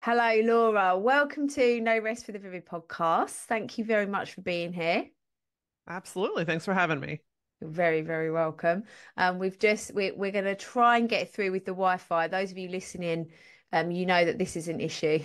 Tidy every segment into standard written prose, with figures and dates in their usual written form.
Hello, Laura. Welcome to No Rest for the Vivid podcast. Thank you very much for being here. Absolutely. Thanks for having me. You're very, very welcome. We're going to try and get through with the Wi-Fi. Those of you listening, you know that this is an issue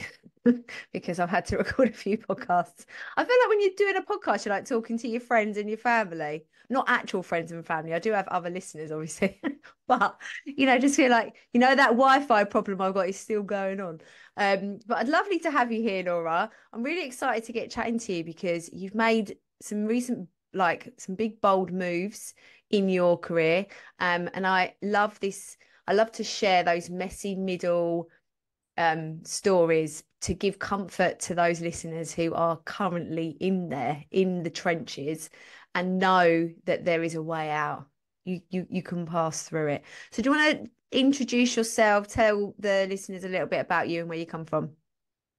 because I've had to record a few podcasts. I feel like when you're doing a podcast, you're like talking to your friends and your family, not actual friends and family. I do have other listeners, obviously, but just feel like that Wi-Fi problem I've got is still going on. But I'd lovely to have you here, Laura. I'm really excited to get chatting to you because you've made some recent some big bold moves in your career. And I love this. I love to share those messy middle stories to give comfort to those listeners who are currently in there in the trenches and know that there is a way out. You can pass through it. So do you want to introduce yourself, tell the listeners a little bit about you and where you come from?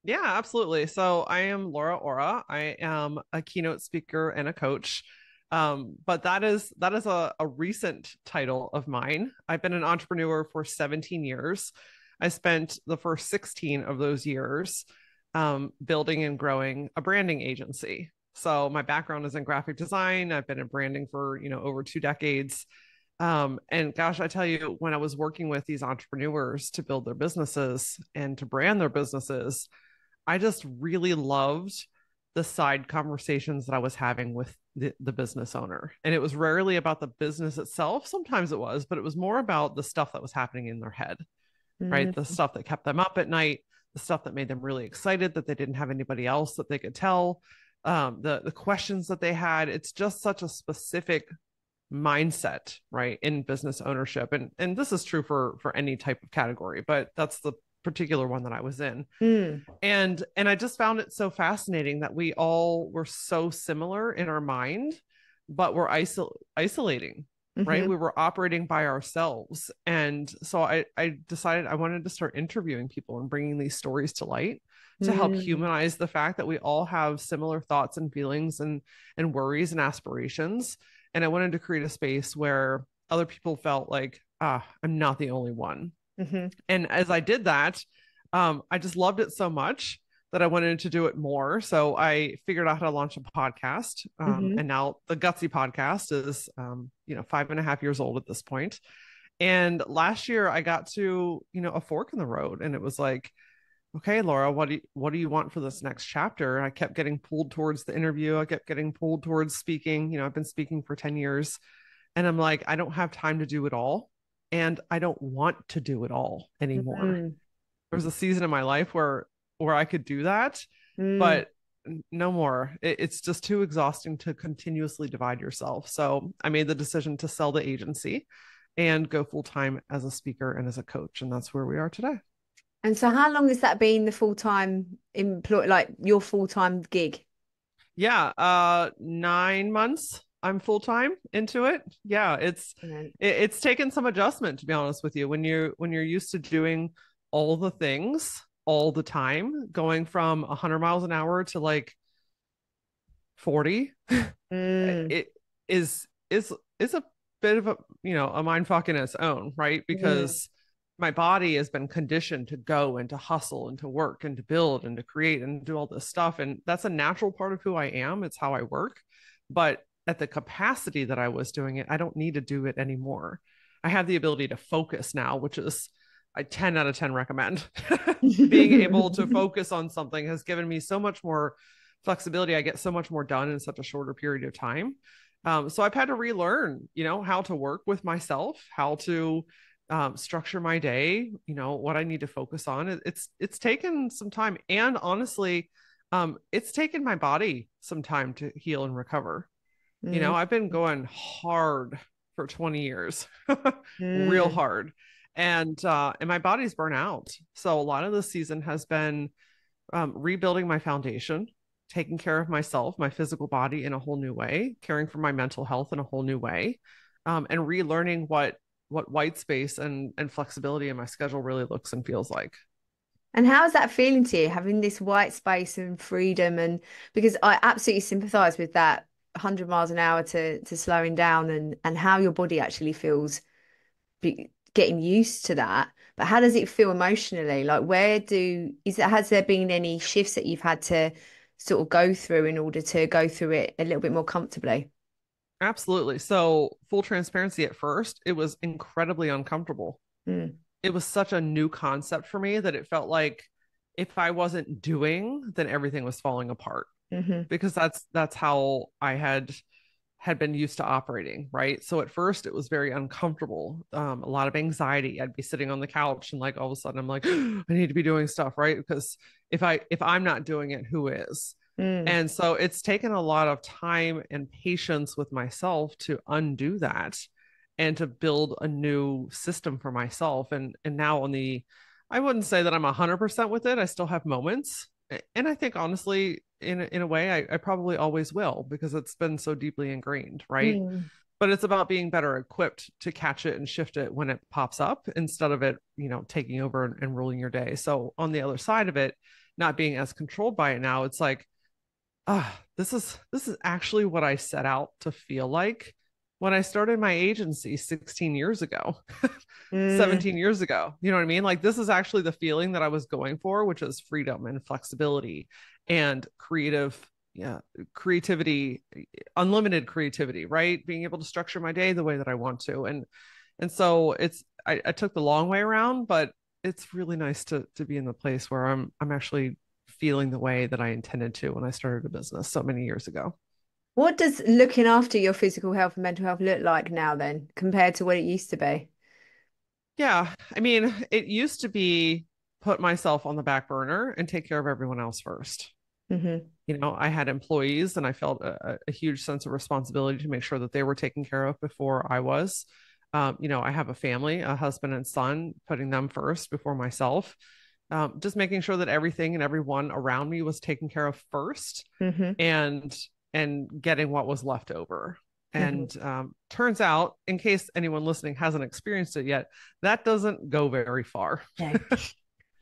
Yeah, absolutely. So I am Laura Ora. I am a keynote speaker and a coach. But that is a recent title of mine. I've been an entrepreneur for 17 years. I spent the first 16 of those years building and growing a branding agency. So my background is in graphic design. I've been in branding for, over 2 decades. And gosh, I tell you, when I was working with these entrepreneurs to build their businesses and to brand their businesses, I just really loved the side conversations that I was having with the business owner. And it was rarely about the business itself. Sometimes it was, but it was more about the stuff that was happening in their head, right? The Mm, stuff that kept them up at night, the stuff that made them really excited that they didn't have anybody else that they could tell, the questions that they had. It's just such a specific mindset, right, in business ownership, and this is true for any type of category, but that's the particular one that I was in. mm, And I just found it so fascinating that we all were so similar in our mind, but we're isolating, right? hmm We were operating by ourselves. And so I decided I wanted to start interviewing people and bringing these stories to light to help mm. humanize the fact that we all have similar thoughts and feelings and worries and aspirations. And I wanted to create a space where other people felt like, I'm not the only one. hmm And as I did that, I just loved it so much that I wanted to do it more. So I figured out how to launch a podcast. hmm And now the Gutsy podcast is, 5.5 years old at this point. And last year I got to, a fork in the road, and it was like, okay, Laura, what do you want for this next chapter? I kept getting pulled towards the interview. I kept getting pulled towards speaking. I've been speaking for 10 years, and I'm like, I don't have time to do it all. And I don't want to do it all anymore. mm There was a season in my life where I could do that, mm. but no more. It's just too exhausting to continuously divide yourself. So I made the decision to sell the agency and go full time as a speaker and as a coach. And that's where we are today. And so how long has that been the full-time employ, like your full-time gig? Yeah, 9 months. I'm full time into it. Yeah, Brilliant. it's taken some adjustment, to be honest with you. When you're used to doing all the things all the time, going from 100 miles an hour to like 40, Mm, it is a bit of a mind fuck in its own, right? mm, Because my body has been conditioned to go and to hustle and to work and to build and to create and do all this stuff, and that's a natural part of who I am. It's how I work. But at the capacity that I was doing it, I don't need to do it anymore. I have the ability to focus now, which is I 10 out of 10 recommend. Being able to focus on something has given me so much more flexibility. I get so much more done in such a shorter period of time. So I've had to relearn, how to work with myself, how to structure my day, what I need to focus on. It's taken some time, and honestly, it's taken my body some time to heal and recover. mm, I've been going hard for 20 years, real mm. hard, and my body's burnt out. So a lot of the season has been rebuilding my foundation, taking care of myself, my physical body in a whole new way, caring for my mental health in a whole new way, and relearning what white space and flexibility in my schedule really looks and feels like. And how's that feeling to you, having this white space and freedom? And because I absolutely sympathize with that 100 miles an hour to slowing down and how your body actually feels getting used to that. But how does it feel emotionally? Like, has there been any shifts that you've had to sort of go through in order to go through it a little bit more comfortably? Absolutely. So, full transparency, at first, it was incredibly uncomfortable. Mm, It was such a new concept for me that it felt like if I wasn't doing, then everything was falling apart, hmm because that's how I had been used to operating, right? So at first it was very uncomfortable, a lot of anxiety. I'd be sitting on the couch and like all of a sudden I'm like, I need to be doing stuff, right? Because if I'm not doing it, who is? mm, And so it's taken a lot of time and patience with myself to undo that and to build a new system for myself. And now on the, I wouldn't say that I'm 100% with it. I still have moments. And I think honestly, in a way, I probably always will, because it's been so deeply ingrained, right? mm, But it's about being better equipped to catch it and shift it when it pops up, instead of it, taking over and ruling your day. So on the other side of it, not being as controlled by it now, it's like, this is actually what I set out to feel like when I started my agency 16 years ago, mm, 17 years ago. You know what I mean? Like, this is actually the feeling that I was going for, which is freedom and flexibility and yeah, creativity, unlimited creativity, right? Being able to structure my day the way that I want to. And so I took the long way around, but it's really nice to be in the place where I'm actually feeling the way that I intended to when I started a business so many years ago. What does looking after your physical health and mental health look like now then, compared to what it used to be? Yeah, I mean, it used to be put myself on the back burner and take care of everyone else first. Hmm I had employees and I felt a huge sense of responsibility to make sure that they were taken care of before I was. I have a family, a husband and son, putting them first before myself. Just making sure that everything and everyone around me was taken care of first, hmm and getting what was left over. hmm And turns out, in case anyone listening hasn't experienced it yet, that doesn't go very far. No,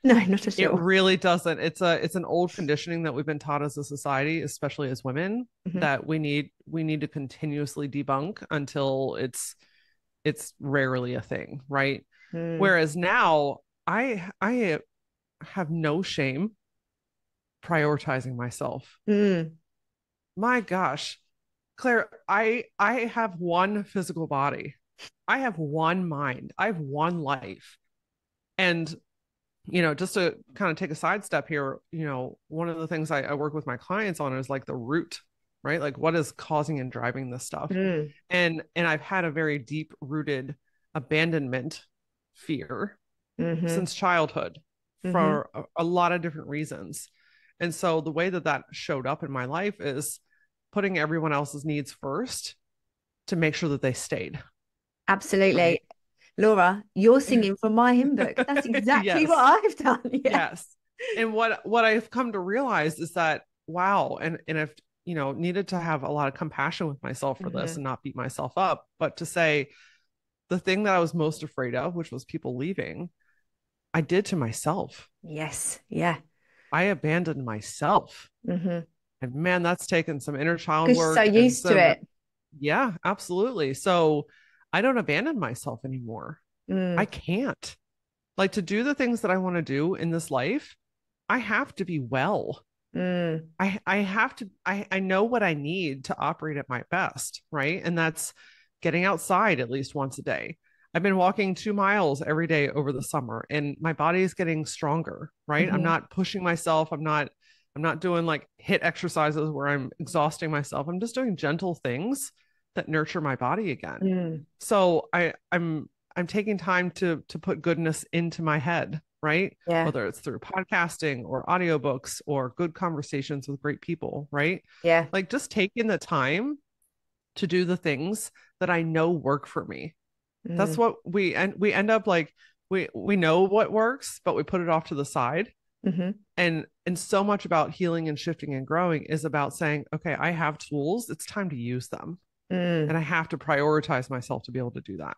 no, not at It all. really doesn't. It's an old conditioning that we've been taught as a society, especially as women, Hmm that we need to continuously debunk until it's rarely a thing, right? Mm, Whereas now I have no shame prioritizing myself. mm, My gosh, Claire, I have one physical body. I have one mind. I have one life. And just to kind of take a sidestep here, one of the things I work with my clients on is like the root, right? Like, what is causing and driving this stuff? mm, And I've had a very deep rooted abandonment fear hmm since childhood hmm for a lot of different reasons. And so the way that that showed up in my life is putting everyone else's needs first to make sure that they stayed, right? Absolutely. Laura, you're singing from my hymn book. That's exactly what Yes. I've done. Yeah. Yes. And what I've come to realize is that, wow, and I've, needed to have a lot of compassion with myself for this hmm and not beat myself up, but to say the thing that I was most afraid of, which was people leaving, I did to myself. Yes. Yeah. I abandoned myself. hmm And man, that's taken some inner child Because you're so work and used to some, it. yeah, absolutely. So I don't abandon myself anymore. I Mm, can't. Like, to do the things that I want to do in this life, I have to be well. mm, I have to, I know what I need to operate at my best, right? And that's getting outside at least once a day. I've been walking 2 miles every day over the summer and my body is getting stronger, right? I'm hmm not pushing myself. I'm not doing like hit exercises where I'm exhausting myself. I'm just doing gentle things that nurture my body again. mm, So I'm taking time to put goodness into my head, right? yeah. Whether it's through podcasting or audiobooks or good conversations with great people, right? Yeah. Like, just taking the time to do the things that I know work for me. That's Mm, what we end up like, we know what works, but we put it off to the side. hmm And so much about healing and shifting and growing is about saying, okay, I have tools, it's time to use them. And mm. I have to prioritize myself to be able to do that.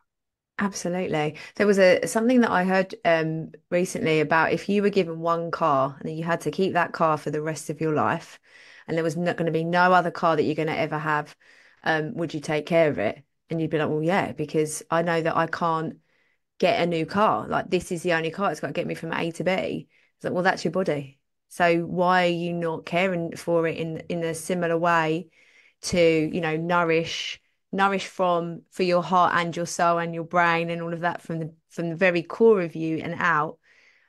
Absolutely. There was a something that I heard recently about if you were given one car and you had to keep that car for the rest of your life, and there was not going to be no other car that you're going to ever have, would you take care of it? And you'd be like, well, yeah, because I know that I can't. get a new car. Like, this is the only car it's got to get me from A to B. It's like, well, that's your body. So why are you not caring for it in a similar way to, nourish for your heart and your soul and your brain and all of that from the very core of you and out.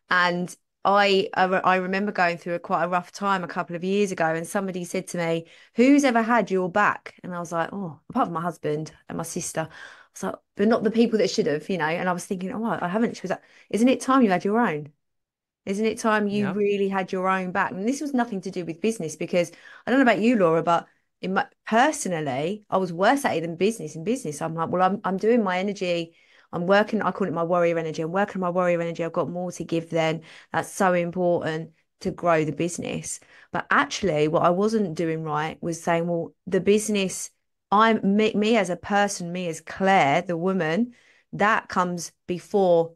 And I remember going through quite a rough time a couple of years ago, and somebody said to me, "Who's ever had your back?" And I was like, "Oh, apart from my husband and my sister." I was like, "But not the people that should have." And I was thinking, "Oh, I haven't." She was like, "Isn't it time you had your own? Isn't it time you Yeah. really had your own back?" And this was nothing to do with business, because I don't know about you, Laura, but personally, I was worse at it than business. In business, I'm like, well, I'm doing my energy. I'm working. I call it my warrior energy. I'm working my warrior energy. I've got more to give then. That's so important to grow the business. But actually, what I wasn't doing right was saying, well, the business, me as a person, me as Claire, the woman, that comes before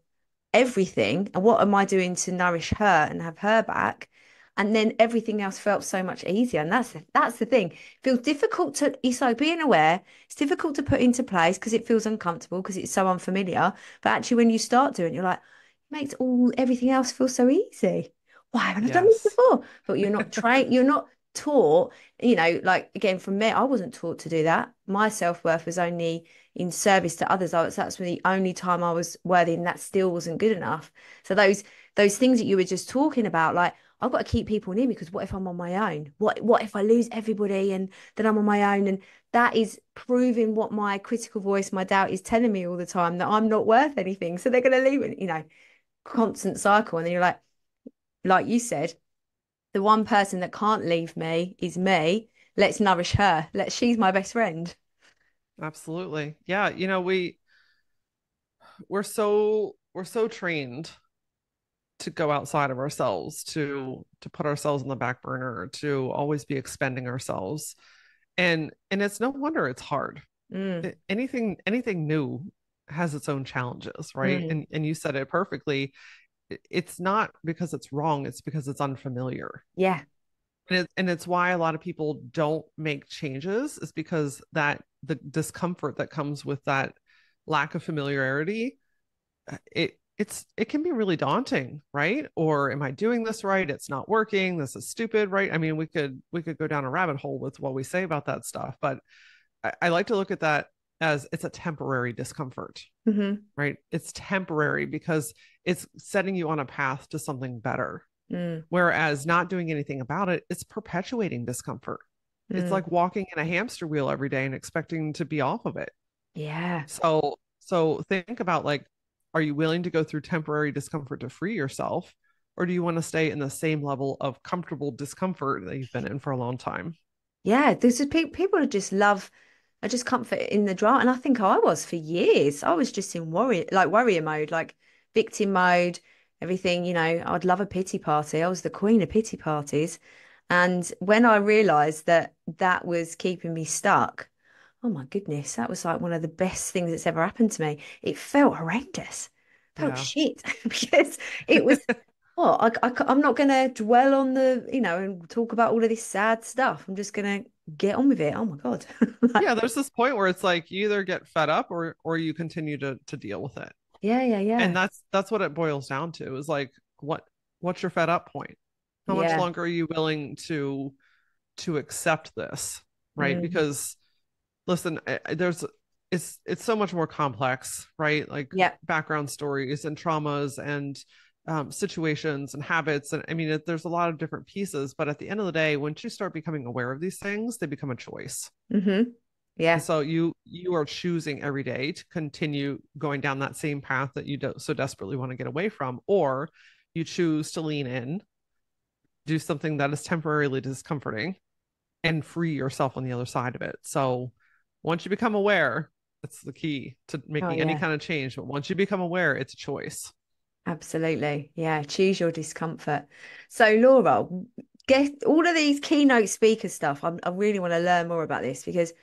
everything. And what am I doing to nourish her and have her back? And then everything else felt so much easier. And that's the thing. It feels difficult to, it's like being aware. It's difficult to put into place because it feels uncomfortable because it's so unfamiliar. But actually, when you start doing it, you're like, it makes everything else feel so easy. Why haven't I done this Yes. before? But you're not trained, you're not taught, like, again, from me, I wasn't taught to do that. My self-worth was only in service to others. That's the only time I was worthy, and that still wasn't good enough. So those things that you were just talking about, like, I've got to keep people near me because what if I'm on my own? What if I lose everybody and then I'm on my own? And that is proving what my critical voice, my doubt, is telling me all the time, that I'm not worth anything. So they're going to leave it, constant cycle. And then you're like you said, the one person that can't leave me is me. Let's nourish her. She's my best friend. Absolutely. Yeah, we're so trained to go outside of ourselves, to put ourselves on the back burner, to always be expending ourselves. And it's no wonder it's hard. Mm, Anything new has its own challenges, right? mm. And you said it perfectly. It's not because it's wrong, it's because it's unfamiliar. Yeah. And it's why a lot of people don't make changes, is because that the discomfort that comes with that lack of familiarity, it can be really daunting, right? Or am I doing this right? It's not working. This is stupid, right? I mean, we could go down a rabbit hole with what we say about that stuff, but I like to look at that as it's a temporary discomfort, Hmm. right? It's temporary because it's setting you on a path to something better. Mm, Whereas not doing anything about it, it's perpetuating discomfort. It's mm. like walking in a hamster wheel every day and expecting to be off of it. Yeah. So think about, like, are you willing to go through temporary discomfort to free yourself, or do you want to stay in the same level of comfortable discomfort that you've been in for a long time? Yeah. There's people who just love, I just comfort in the drama. And I think I was for years. I was just in warrior mode, like victim mode, everything, I'd love a pity party. I was the queen of pity parties. And when I realized that that was keeping me stuck, oh my goodness, that was like one of the best things that's ever happened to me. It felt horrendous, felt Yeah. shit, because it was, well, I'm not going to dwell on and talk about all of this sad stuff. I'm just going to get on with it. Oh my God. Like, Yeah, there's this point where it's like you either get fed up, or you continue to deal with it. yeah, yeah, And yeah. that's what it boils down to, is like, what's your fed up point? How much Yeah. longer are you willing to accept this, right? Mm, Because listen, there's it's so much more complex, right? Like yeah. background stories and traumas and situations and habits, and I mean, there's a lot of different pieces. But at the end of the day, once you start becoming aware of these things, they become a choice. Hmm. And Yeah. so you are choosing every day to continue going down that same path that you so desperately want to get away from, or you choose to lean in, do something that is temporarily discomforting, and free yourself on the other side of it. So once you become aware, that's the key to Oh, making any yeah. kind of change. But once you become aware, it's a choice. Absolutely. Yeah. Choose your discomfort. So, Laura, get all of these keynote speaker stuff. I really want to learn more about this, because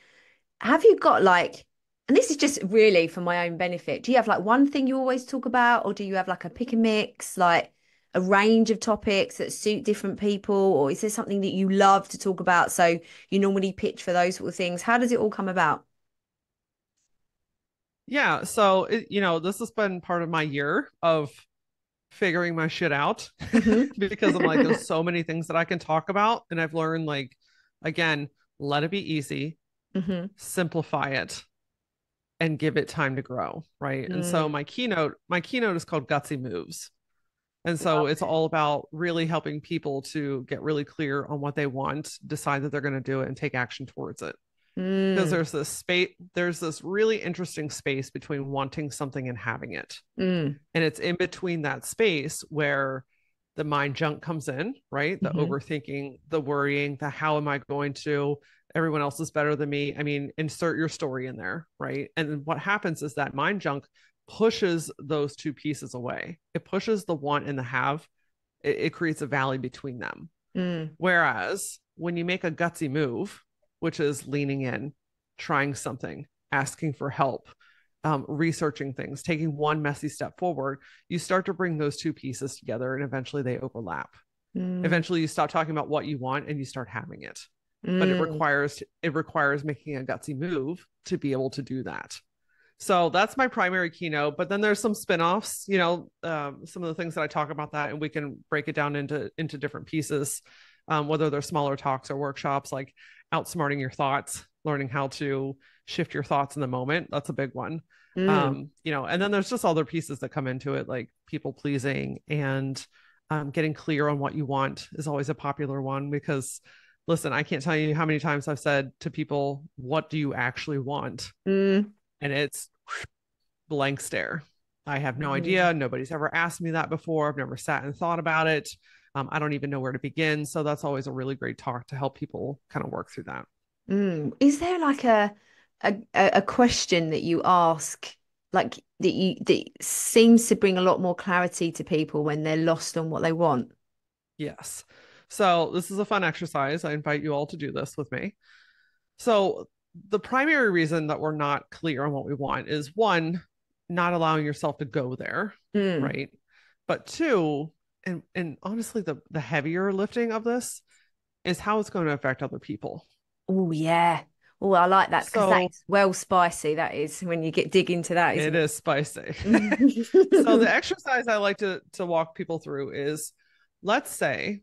have you got like, and this is just really for my own benefit, do you have like one thing you always talk about, or do you have like a pick and mix, like a range of topics that suit different people, or is there something that you love to talk about? So you normally pitch for those sort of things. How does it all come about? Yeah. So, this has been part of my year of figuring my shit out Hmm. because I'm like, there's so many things that I can talk about. And I've learned, like, again, let it be easy, Hmm. simplify it, and give it time to grow. Right. And so Mm. my keynote is called Gutsy Moves. And so Love it's it. all about really helping people to get really clear on what they want, decide that they're going to do it, and take action towards it. Because Mm. there's this really interesting space between wanting something and having it. Mm. And it's in between that space where the mind junk comes in, right? The Hmm. overthinking, the worrying, the how am I going to, everyone else is better than me. I mean, insert your story in there, right? And what happens is that mind junk pushes those two pieces away. It pushes the want and the have. It creates a valley between them. Mm. Whereas when you make a gutsy move, which is leaning in, trying something, asking for help, researching things, taking one messy step forward, you start to bring those two pieces together and eventually they overlap. Mm. Eventually you stop talking about what you want and you start having it. But Mm. it requires making a gutsy move to be able to do that. So that's my primary keynote. But then there's some spin-offs, some of the things that I talk about that, and we can break it down into different pieces, whether they're smaller talks or workshops, like outsmarting your thoughts, learning how to shift your thoughts in the moment. That's a big one. Mm. And then there's just other pieces that come into it, like people pleasing and getting clear on what you want is always a popular one because listen, I can't tell you how many times I've said to people, what do you actually want? Mm. And it's blank stare. I have no Mm. idea. Nobody's ever asked me that before. I've never sat and thought about it. I don't even know where to begin. So that's always a really great talk to help people kind of work through that. Mm. Is there like a question that you ask, like that seems to bring a lot more clarity to people when they're lost on what they want? Yes. So this is a fun exercise. I invite you all to do this with me. So the primary reason that we're not clear on what we want is one, not allowing yourself to go there, Mm. right? But two, and honestly, the heavier lifting of this is how it's going to affect other people. Oh yeah. Oh, I like that because that So is well spicy. That is when you get dig into that, it isn't is spicy. So the it? exercise I like to walk people through is, let's say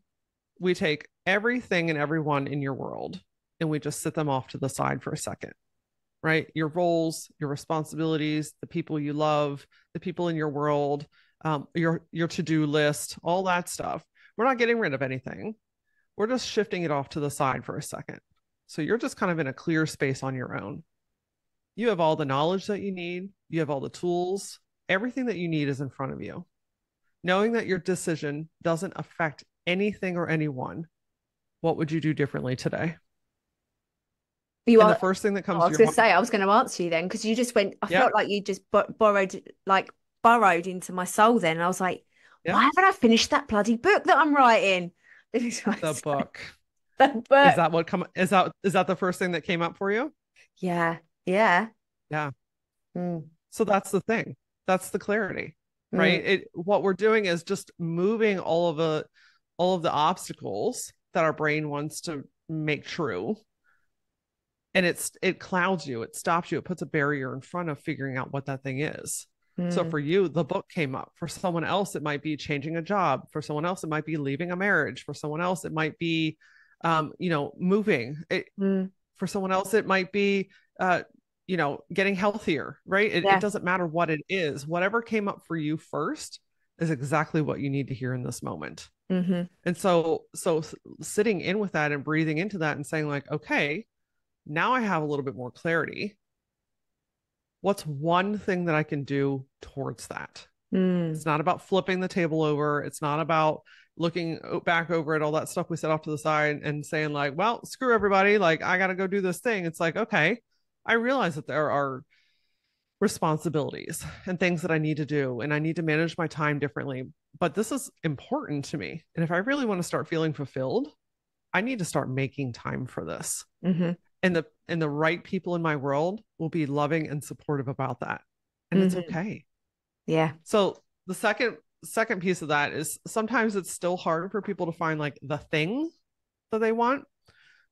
we take everything and everyone in your world and we just sit them off to the side for a second, right? Your roles, your responsibilities, the people you love, the people in your world, your to-do list, all that stuff. We're not getting rid of anything. We're just shifting it off to the side for a second. So you're just kind of in a clear space on your own. You have all the knowledge that you need, you have all the tools, everything that you need is in front of you. Knowing that your decision doesn't affect anything or anyone, what would you do differently today? You And the are. first thing that Oh, comes I to was your going to mind, say I was going to answer you then because you just went. I yeah, felt like you just borrowed, like burrowed into my soul. Then and I was like, yeah, why haven't I finished that bloody book that I'm writing? This is what I the say. book. The Is book. that what come is that the first thing that came up for you? Yeah. Yeah. Yeah. Mm. So that's the thing. That's the clarity, Mm. right? What we're doing is just moving all of the obstacles that our brain wants to make true. And it clouds you, it stops you, it puts a barrier in front of figuring out what that thing is. So Mm. for you, the book came up. For someone else, it might be changing a job. For someone else, it might be leaving a marriage. For someone else, it might be, moving. Mm. For someone else, it might be, getting healthier, right? It Yeah. doesn't matter what it is. Whatever came up for you first is exactly what you need to hear in this moment. Mm-hmm. And so sitting in with that and breathing into that and saying like, okay, now I have a little bit more clarity. What's one thing that I can do towards that? Mm. It's not about flipping the table over. It's not about looking back over at all that stuff we set off to the side and saying like, well, screw everybody. Like I got to go do this thing. It's like, okay, I realize that there are responsibilities and things that I need to do, and I need to manage my time differently. But this is important to me. And if I really want to start feeling fulfilled, I need to start making time for this. Mm-hmm. And the right people in my world will be loving and supportive about that. And it's Mm-hmm. okay. Yeah. So the second piece of that is sometimes it's still hard for people to find like the thing that they want.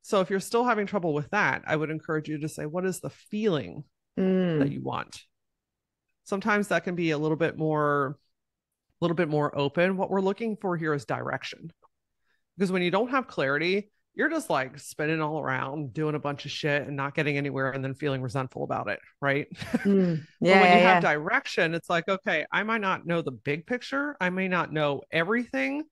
So if you're still having trouble with that, I would encourage you to say, what is the feeling that Mm. you want? Sometimes that can be a little bit more open. What we're looking for here is direction. Because when you don't have clarity, you're just like spinning all around, doing a bunch of shit and not getting anywhere and then feeling resentful about it. Right. Mm. But Yeah, when yeah, you have yeah. direction, it's like, okay, I might not know the big picture. I may not know everything,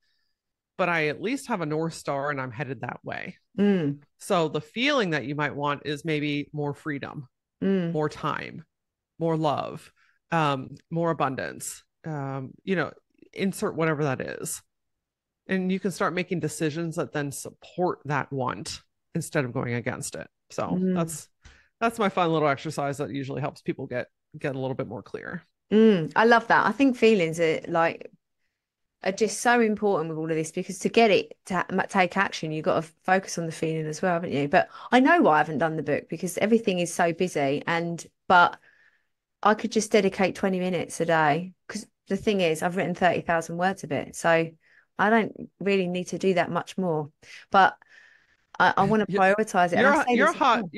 but I at least have a North Star and I'm headed that way. Mm. So the feeling that you might want is maybe more freedom, Mm. more time, more love, more abundance, insert whatever that is. And you can start making decisions that then support that want instead of going against it. So Mm. that's my fun little exercise that usually helps people get a little bit more clear. Mm. I love that. I think feelings are just so important with all of this because to get it to take action, you've got to focus on the feeling as well, haven't you? But I know why I haven't done the book because everything is so busy but I could just dedicate 20 minutes a day because the thing is I've written 30,000 words of it. So I don't really need to do that much more. But I want to prioritize it. And I say this as well.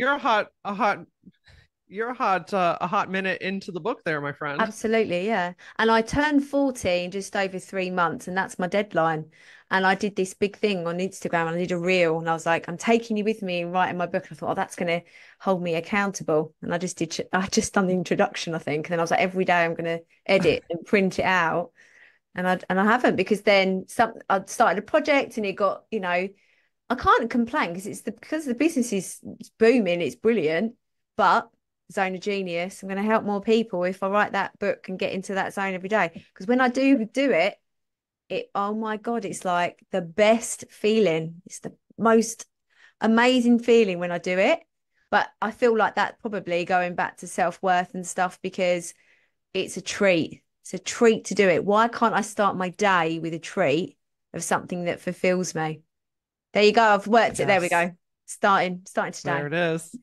a hot minute into the book there, my friend. Absolutely, yeah. And I turned 40 in just over 3 months, and that's my deadline. And I did this big thing on Instagram and I did a reel and I was like, I'm taking you with me in writing my book. And I thought, oh, that's going to hold me accountable. And I just done the introduction, I think. And then I was like, every day I'm going to edit and print it out. And I haven't because then I started a project and it got, I can't complain because because the business is booming, it's brilliant. But zone of genius, I'm going to help more people if I write that book and get into that zone every day. Because when I do it, oh my God, it's like the best feeling. It's the most amazing feeling when I do it. But I feel like that probably going back to self-worth and stuff because it's a treat. It's a treat to do it. Why can't I start my day with a treat of something that fulfills me? There you go. I've worked it. There we Yes, go. Starting there today. it is.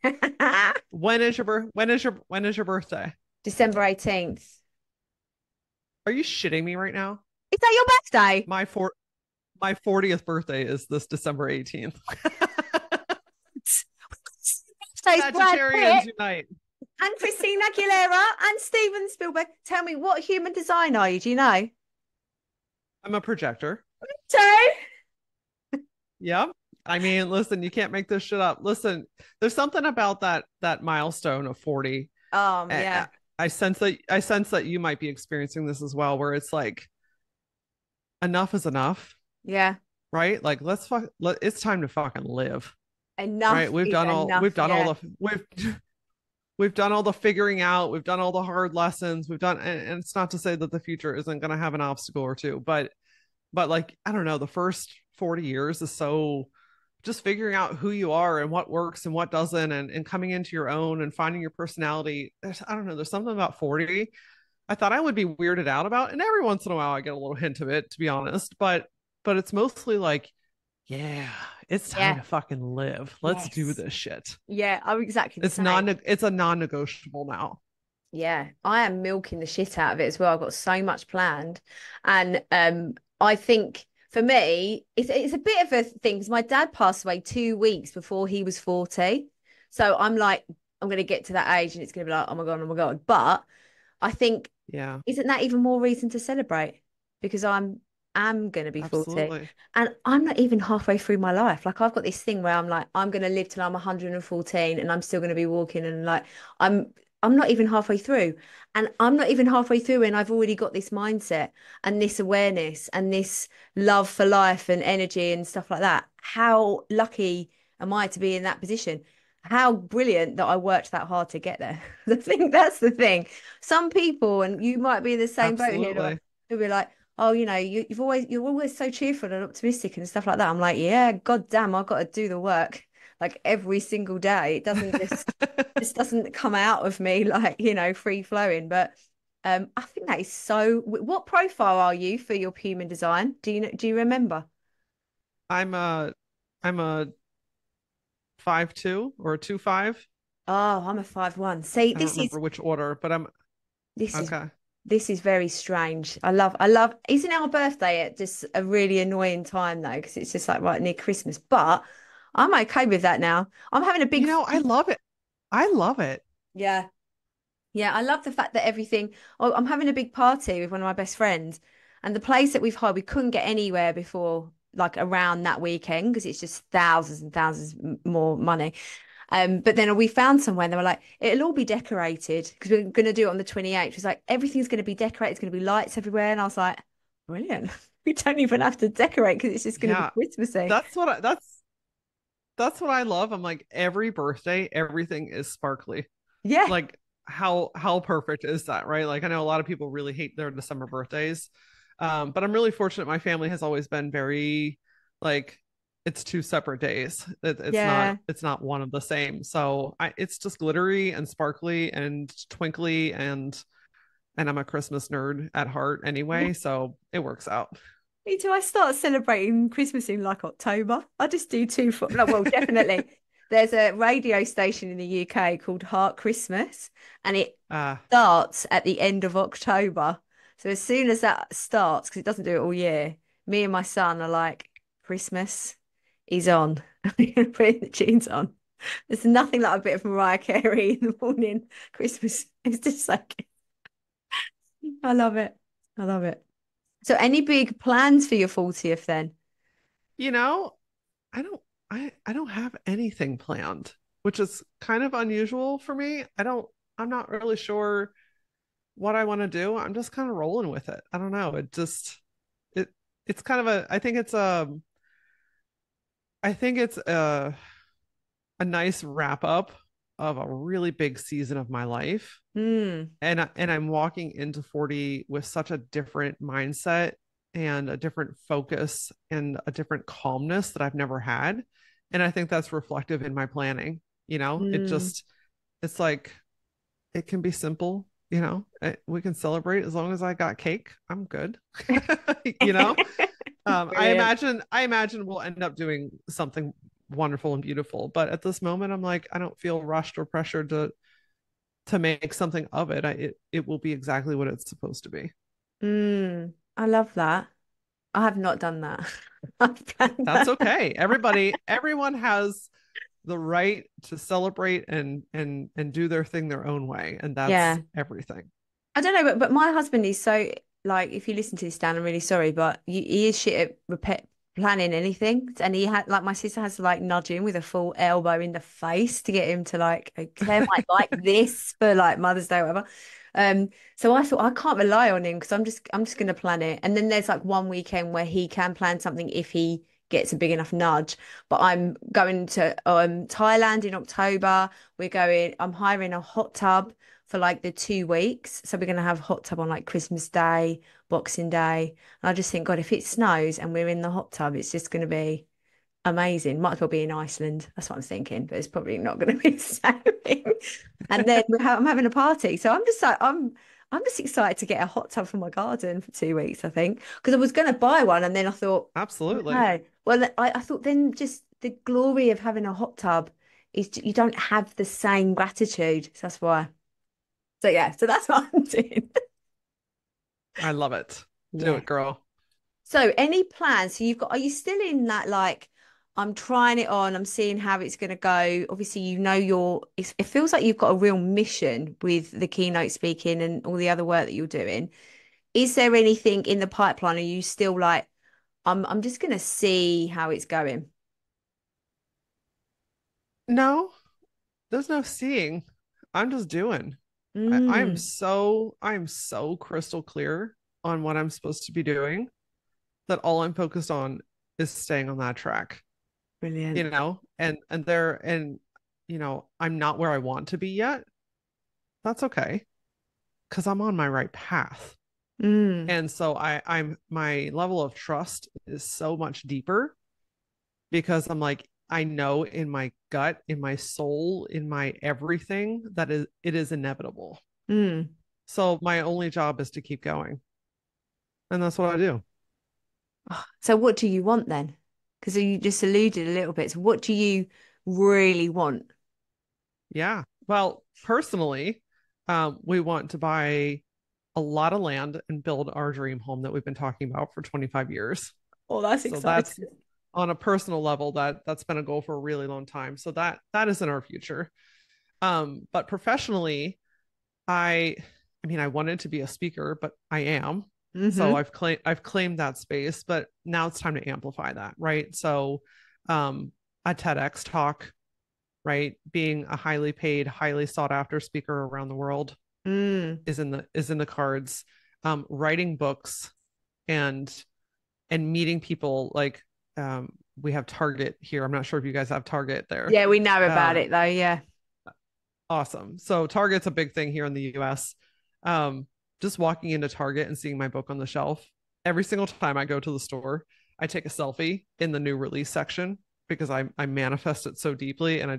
When is your birthday? December 18th. Are you shitting me right now? Is that your birthday? My four my 40th birthday is this December 18th. Birthday's Brad Pitt Sagittarians unite. and Christina Aguilera and Steven Spielberg. Tell me, what human design are you? Do you know? I'm a projector. So, Yep. I mean, listen, you can't make this shit up. Listen, there's something about that milestone of 40. yeah, I sense that you might be experiencing this as well, where it's like enough is enough, yeah. right? Like it's time to fucking live, right? Enough is enough. Yeah, We've done all the figuring out, we've done all the hard lessons, and it's not to say that the future isn't going to have an obstacle or two, but like I don't know, the first 40 years is so just figuring out who you are and what works and what doesn't, and coming into your own and finding your personality. I don't know, there's something about 40 I thought I would be weirded out about, and every once in a while I get a little hint of it, to be honest. But it's mostly like, yeah, it's time yeah, to fucking live. Let's do yes, this shit. yeah. I'm exactly the same. It's a non-negotiable now. Yeah, I am milking the shit out of it as well. I've got so much planned. And I think for me, it's a bit of a thing because my dad passed away 2 weeks before he was 40. So I'm like, I'm gonna get to that age and it's gonna be like, oh my God, oh my God. But I think Yeah, isn't that even more reason to celebrate? Because I'm gonna be 40 absolutely. and I'm not even halfway through my life. Like I've got this thing where I'm like, I'm gonna live till I'm 114 and I'm still gonna be walking and like I'm I'm not even halfway through. And I'm not even halfway through and I've already got this mindset and this awareness and this love for life and energy and stuff like that. How lucky am I to be in that position? How brilliant that I worked that hard to get there. I think that's the thing. Some people, and you might be in the same boat here, Laura, Absolutely. who'll be like, oh, you're always so cheerful and optimistic and stuff like that. I'm like, yeah, god damn, I've got to do the work like every single day. It doesn't just doesn't come out of me like, free flowing. But I think that is so. What profile are you for your human design? Do you remember? I'm a I'm a 5'2" or a 2'5". Oh, I'm a 5'1". See, I don't remember which order, but I'm this is okay. this is very strange. I love. Isn't our birthday at just a really annoying time though? Because it's just like right near Christmas. But I'm okay with that now. I'm having a big I love it. I love it. yeah. Yeah, I love the fact that everything. Oh, I'm having a big party with one of my best friends, and the place that we've hired, we couldn't get anywhere before like around that weekend because it's just thousands and thousands more money. But then we found somewhere and they were like, it'll all be decorated because we're going to do it on the 28th. It was like, everything's going to be decorated. It's going to be lights everywhere. And I was like, brilliant. We don't even have to decorate because it's just going to be Yeah, Christmassy. that's what that's what I love. I'm like every birthday, everything is sparkly. Yeah. Like how perfect is that, right? Like I know a lot of people really hate their December birthdays. But I'm really fortunate my family has always been very like it's two separate days. Yeah. It's not one of the same. So it's just glittery and sparkly and twinkly and I'm a Christmas nerd at heart anyway, so it works out. Me too. I start celebrating Christmas in like October. I just do two for no, well, definitely. There's a radio station in the UK called Heart Christmas, and it Uh starts at the end of October. So as soon as that starts, because it doesn't do it all year, me and my son are like, Christmas is on. We're gonna put the tunes on. There's nothing like a bit of Mariah Carey in the morning. Christmas. It's just like I love it. I love it. So any big plans for your 40th then? you know, I don't I don't have anything planned, which is kind of unusual for me. I'm not really sure what I want to do. I'm just kind of rolling with it. I don't know. It it's kind of a I think it's a nice wrap up of a really big season of my life. Hmm. And I'm walking into 40 with such a different mindset and a different focus and a different calmness that I've never had. And I think that's reflective in my planning. Hmm. It's like it can be simple, we can celebrate as long as I got cake, I'm good. you know Brilliant. I imagine we'll end up doing something wonderful and beautiful, but at this moment I'm like, I don't feel rushed or pressured to make something of it. It will be exactly what it's supposed to be. I love that. I have not done that. I've planned That's that. okay. Everyone has the right to celebrate and do their thing their own way, and that's Yeah. everything. I don't know, but my husband is so like if you listen to this, Dan, I'm really sorry, but he is shit at planning anything. And he had like my sister has to like nudge him with a full elbow in the face to get him to like, Claire might like this for like Mother's Day or whatever. So I thought I can't rely on him because I'm just gonna plan it. And then there's like one weekend where he can plan something if he gets a big enough nudge. But I'm going to Thailand in October. I'm hiring a hot tub for like the 2 weeks. So we're gonna have hot tub on like Christmas Day, Boxing Day. And I just think, God, if it snows and we're in the hot tub, it's just gonna be amazing. Might as well be in Iceland. That's what I'm thinking, but it's probably not gonna be the same. And then I'm having a party. So I'm just excited to get a hot tub for my garden for 2 weeks, I think. Because I was gonna buy one and then I thought, Absolutely. no. Well, I thought then just the glory of having a hot tub is you don't have the same gratitude. So that's why. So yeah, so that's what I'm doing. I love it. Do Yeah. it, girl. So any plans? So are you still in that like, I'm trying it on, I'm seeing how it's going to go. Obviously, it feels like you've got a real mission with the keynote speaking and all the other work that you're doing. Is there anything in the pipeline? Are you still like, I'm just going to see how it's going? No, there's no seeing. I'm just doing. Mm, I'm so crystal clear on what I'm supposed to be doing that all I'm focused on is staying on that track, brilliant. I'm not where I want to be yet. That's okay because I'm on my right path. Mm, And so I'm my level of trust is so much deeper because I'm like, I know in my gut, in my soul, in my everything that it is inevitable. mm. So my only job is to keep going. And that's what I do. So what do you want then? Because you just alluded a little bit. So what do you really want? Yeah. Well, personally, we want to buy a lot of land and build our dream home that we've been talking about for 25 years. Oh, that's So exciting. that's on a personal level that's been a goal for a really long time. So that is in our future. But professionally, I mean, I wanted to be a speaker, but I am. So Mm-hmm. I've claimed that space, but now it's time to amplify that, right? So um a TEDx talk, right? Being a highly paid, highly sought after speaker around the world Mm. is in the cards. Writing books and meeting people like we have Target here. I'm not sure if you guys have Target there. Yeah, we know about Um, it though. Yeah. Awesome. So Target's a big thing here in the US. Um, just walking into Target and seeing my book on the shelf. Every single time I go to the store, I take a selfie in the new release section because I manifest it so deeply, and I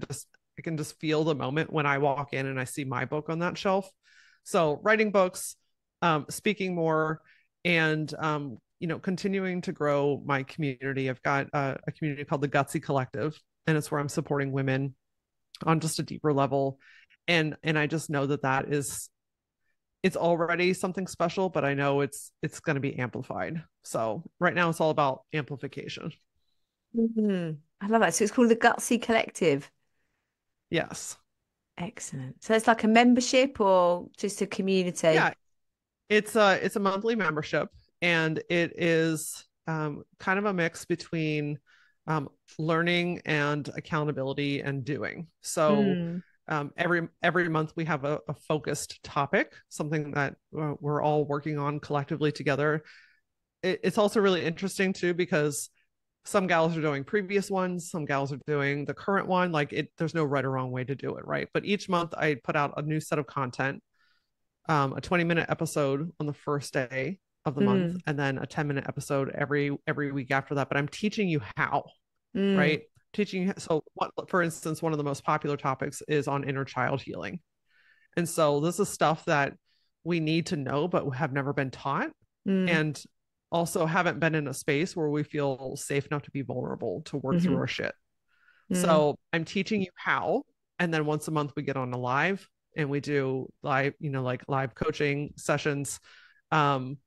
can just feel the moment when I walk in and I see my book on that shelf. So writing books, speaking more, and continuing to grow my community. I've got a community called the Gutsy Collective, and it's where I'm supporting women on just a deeper level, and I just know that it's already something special, but I know it's going to be amplified. So right now it's all about amplification. Mm. I love that. So it's called the Gutsy Collective. Yes. Excellent. So it's like a membership or just a community? Yeah, it's a monthly membership, and it is kind of a mix between um, learning and accountability and doing. So Mm. every month we have a focused topic, something that we're all working on collectively together. It's also really interesting too because some gals are doing previous ones, some gals are doing the current one. Like there's no right or wrong way to do it, right? But each month I put out a new set of content, a 20-minute episode on the first day of the month, Mm. and then a 10-minute episode every week after that. But I'm teaching you how, Mm. right? Teaching you. So, for instance, one of the most popular topics is on inner child healing, and so this is stuff that we need to know, but have never been taught, Mm. and also haven't been in a space where we feel safe enough to be vulnerable to work through Mm-hmm. our shit. Mm. So I'm teaching you how, and then once a month we get on a live and we do live, like live coaching sessions. Um,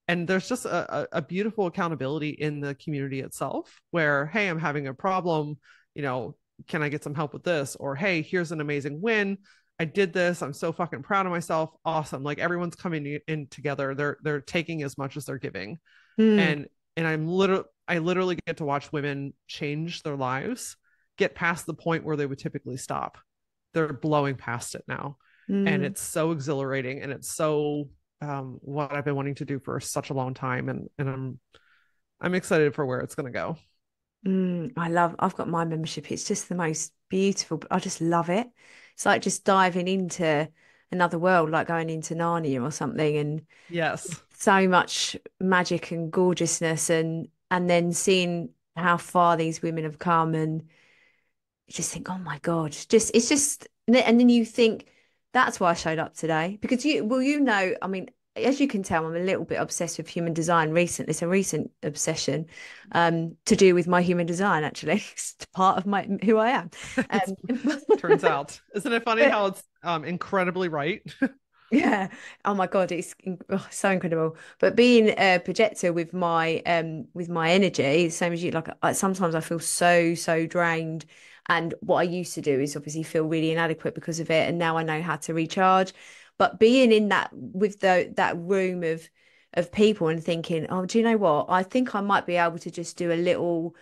and there's just a beautiful accountability in the community itself where, hey, I'm having a problem, you know, can I get some help with this? Or hey, here's an amazing win. I did this. I'm so fucking proud of myself. Awesome. Like everyone's coming in together. They're taking as much as they're giving. Mm. And I literally get to watch women change their lives, get past the point where they would typically stop. They're blowing past it now. And Mm. it's so exhilarating, and it's so what I've been wanting to do for such a long time, and I'm excited for where it's going to go. I've got my membership. It's just the most beautiful. I just love it. It's like just diving into another world, like going into Narnia or something, and Yes. so much magic and gorgeousness, and then seeing how far these women have come, and you just think, oh my God, it's just, and then you think that's why I showed up today because I mean, as you can tell, I'm a little bit obsessed with human design recently. It's a recent obsession, to do with my human design, actually. It's part of my who I am. It's Um, turns out. Isn't it funny but how it's incredibly right? yeah. Oh my God, so incredible. But being a projector with my energy, same as you, like sometimes I feel so drained. And what I used to do is obviously feel really inadequate because of it. And now I know how to recharge. But being in that with that room of people and thinking, oh, do you know what? I think I might be able to just do a little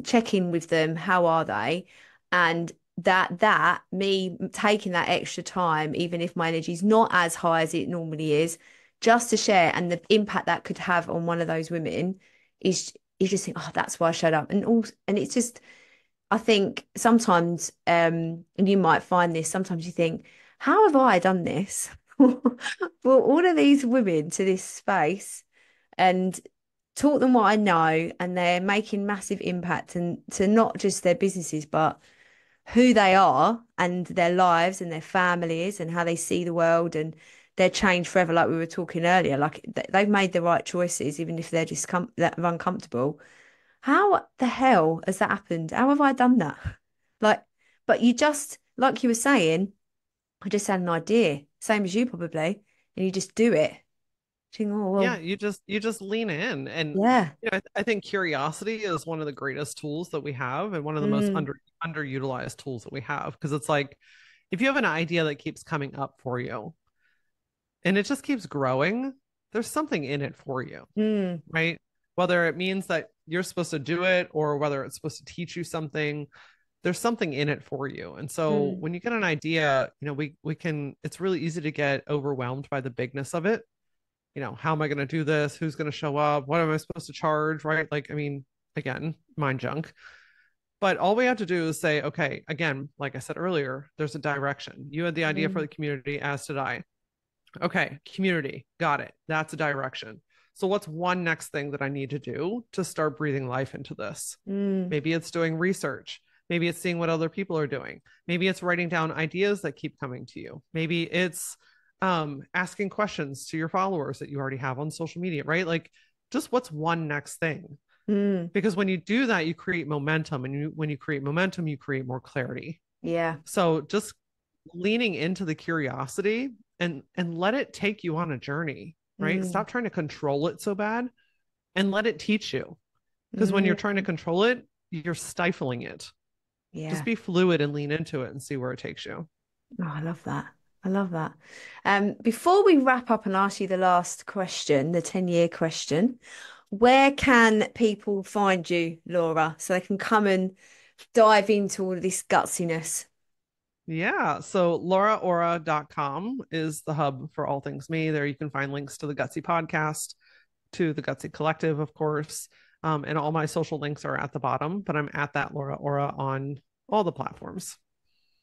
check in with them. How are they? And that me taking that extra time, even if my energy is not as high as it normally is, just to share and the impact that could have on one of those women is you just think, oh, that's why I showed up. And also, and it's just I think sometimes, and you might find this, sometimes you think, how have I done this? For all of these women to this space and taught them what I know, and they're making massive impact and to not just their businesses, but who they are and their lives and their families and how they see the world and they're changed forever, like we were talking earlier. Like they've made the right choices, even if they're just that are uncomfortable. How the hell has that happened? How have I done that? Like, but you just, like you were saying, I just had an idea, same as you probably, and you just do it. Think, oh, Yeah, well, you just lean in, and yeah. I think curiosity is one of the greatest tools that we have, and one of the most Mm, underutilized tools that we have, because it's like if you have an idea that keeps coming up for you, and it just keeps growing, there's something in it for you, Mm, right? Whether it means that you're supposed to do it or whether it's supposed to teach you something, there's something in it for you. And so mm, when you get an idea, we can, it's really easy to get overwhelmed by the bigness of it. How am I going to do this? Who's going to show up? What am I supposed to charge? Right? Like, I mean, again, mind junk. But all we have to do is say, okay, again, like I said earlier, there's a direction. You had the idea for mm, the community, as did I. Okay, community, got it. That's a direction. So, what's one next thing that I need to do to start breathing life into this? mm. Maybe it's doing research. Maybe it's seeing what other people are doing. Maybe it's writing down ideas that keep coming to you. Maybe it's asking questions to your followers that you already have on social media, right? Like, just what's one next thing? Mm. Because when you do that, you create momentum, and when you create momentum, you create more clarity. Yeah. So just leaning into the curiosity and let it take you on a journey, right? Mm, Stop trying to control it so bad and let it teach you. Because when you're trying to mm. control it, you're stifling it. Just Yeah. be fluid and lean into it and see where it takes you. Oh, I love that. I love that. Before we wrap up and ask you the last question, the 10-year question, where can people find you, Laura, so they can come and dive into all of this gutsiness? Yeah. So lauraora.com is the hub for all things me. There you can find links to the Gutsy podcast, to the Gutsy Collective, of course. And all my social links are at the bottom, but I'm at that Laura Ora on all the platforms.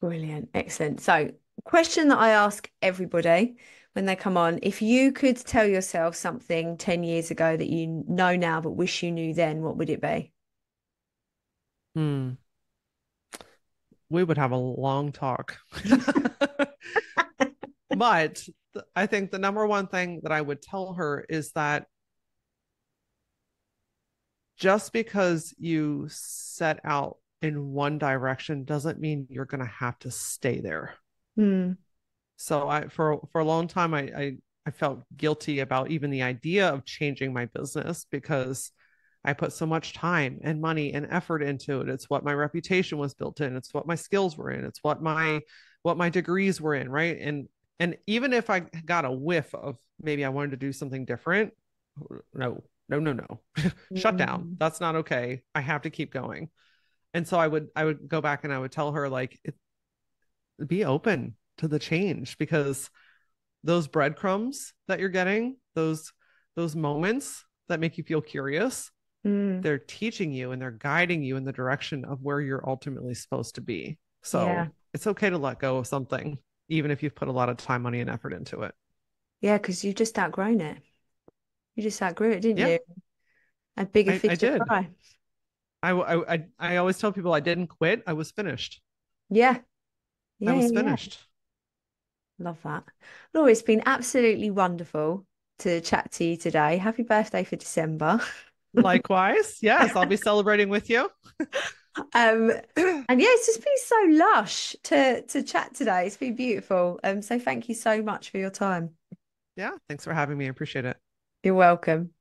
Brilliant. Excellent. So, question that I ask everybody when they come on, if you could tell yourself something 10 years ago that you know now but wish you knew then, what would it be? Hmm. We would have a long talk. But I think the number one thing that I would tell her is that just because you set out in one direction doesn't mean you're going to have to stay there. Hmm. So for a long time I felt guilty about even the idea of changing my business because I put so much time and money and effort into it. It's what my reputation was built in. It's what my skills were in. It's what my degrees were in, right? And even if I got a whiff of maybe I wanted to do something different, no, no, no, no. Shut down. Mm. That's not okay. I have to keep going. And so I would go back and I would tell her like be open to the change because those breadcrumbs that you're getting, those moments that make you feel curious, Mm. they're teaching you and they're guiding you in the direction of where you're ultimately supposed to be. Yeah. So it's okay to let go of something, even if you've put a lot of time, money, and effort into it. Yeah, because you just outgrown it. You just outgrew it, didn't Yeah, you? A bigger I fish to did. fry. I always tell people I didn't quit. I was finished. Yeah. I Yeah, yeah, was yeah. finished. Love that. Laura, it's been absolutely wonderful to chat to you today. Happy birthday for December. Likewise. Yes, I'll be celebrating with you. Um, and yeah, it's just been so lush to chat today. It's been beautiful. So thank you so much for your time. Yeah, thanks for having me. I appreciate it. You're welcome.